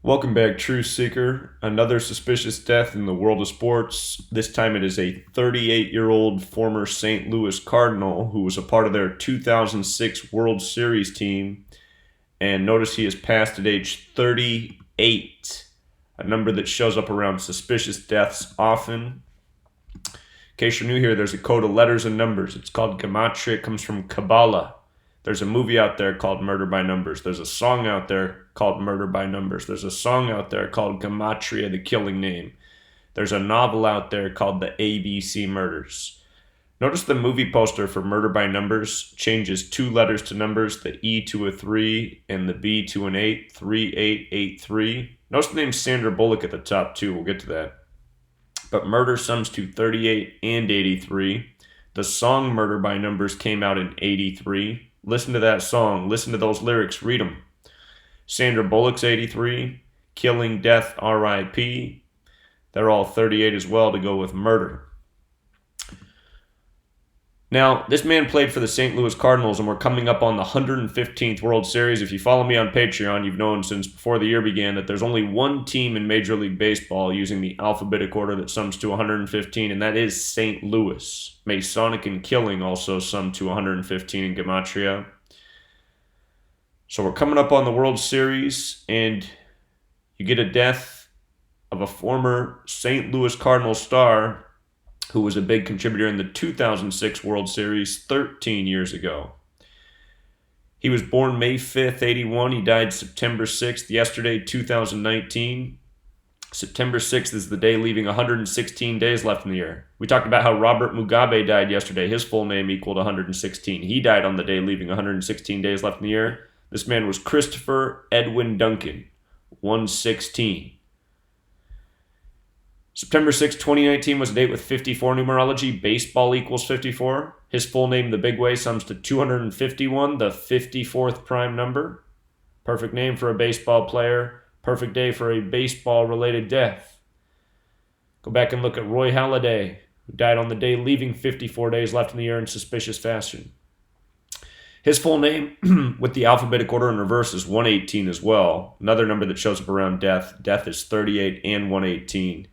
Welcome back, Truth Seeker. Another suspicious death in the world of sports. This time it is a 38-year-old former St. Louis Cardinal who was a part of their 2006 World Series team. And notice he has passed at age 38, a number that shows up around suspicious deaths often. In case you're new here, there's a code of letters and numbers. It's called Gematria. It comes from Kabbalah. There's a movie out there called Murder by Numbers. There's a song out there called Murder by Numbers. There's a song out there called Gematria, the Killing Name. There's a novel out there called The ABC Murders. Notice the movie poster for Murder by Numbers changes 2 letters to numbers, the E to a 3 and the B to an 8, 3883. Notice the name Sandra Bullock at the top too. We'll get to that. But murder sums to 38 and 83. The song Murder by Numbers came out in 83. Listen to that song. Listen to those lyrics. Read them. Sandra Bullock's 83. Killing, Death, R.I.P. They're all 38 as well to go with murder. Now, this man played for the St. Louis Cardinals, and we're coming up on the 115th World Series. If you follow me on Patreon, you've known since before the year began that there's only one team in Major League Baseball using the alphabetic order that sums to 115, and that is St. Louis. Masonic and Killing also sum to 115 in Gematria. So we're coming up on the World Series, and you get a death of a former St. Louis Cardinals star who was a big contributor in the 2006 World Series 13 years ago. He was born May 5th, 81. He died September 6th, yesterday, 2019. September 6th is the day leaving 116 days left in the year. We talked about how Robert Mugabe died yesterday. His full name equaled 116. He died on the day leaving 116 days left in the year. This man was Christopher Edwin Duncan, 116. September 6, 2019 was a date with 54 numerology. Baseball equals 54. His full name, the big way, sums to 251, the 54th prime number. Perfect name for a baseball player. Perfect day for a baseball-related death. Go back and look at Roy Halladay, who died on the day leaving 54 days left in the year in suspicious fashion. His full name, with the alphabetic order in reverse, is 118 as well. Another number that shows up around death. Death is 38 and 118.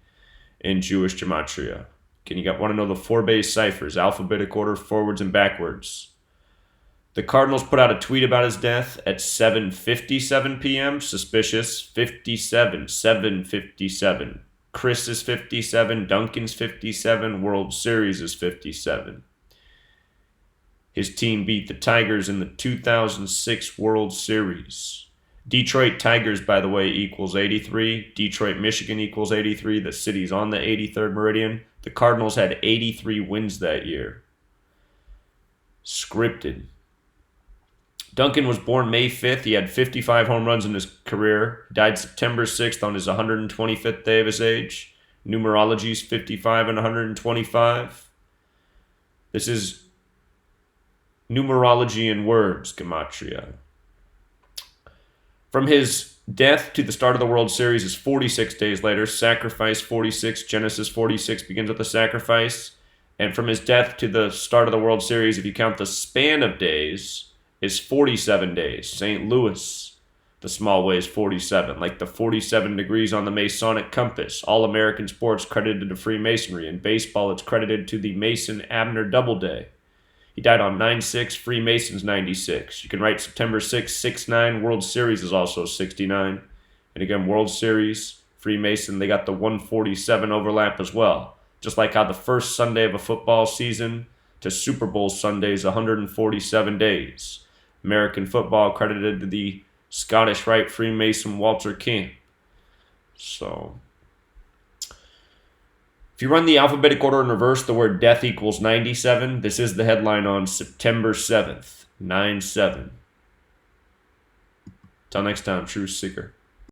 In Jewish Gematria. Want to know the 4 base ciphers, alphabetic order, forwards and backwards. The Cardinals put out a tweet about his death at 7:57 p.m. Suspicious. 57, 7:57. Chris is 57, Duncan's 57, World Series is 57. His team beat the Tigers in the 2006 World Series. Detroit Tigers, by the way, equals 83. Detroit, Michigan equals 83. The city's on the 83rd meridian. The Cardinals had 83 wins that year. Scripted. Duncan was born May 5th. He had 55 home runs in his career. Died September 6th on his 125th day of his age. Numerology's 55 and 125. This is numerology in words, Gematria. From his death to the start of the World Series is 46 days later. Sacrifice 46. Genesis 46 begins with a sacrifice. And from his death to the start of the World Series, if you count the span of days, is 47 days. St. Louis, the small way is 47. Like the 47 degrees on the Masonic compass. All American sports credited to Freemasonry. In baseball, it's credited to the Mason-Abner Doubleday. He died on 9/6, Freemasons 96. You can write September 6, 69. World Series is also 69. And again, World Series, Freemason, they got the 147 overlap as well. Just like how the first Sunday of a football season to Super Bowl Sunday is 147 days. American football credited to the Scottish Rite Freemason Walter Camp. So if you run the alphabetic order in reverse, the word death equals 97. This is the headline on September 7th, 9/7. Till next time, Truth Seeker.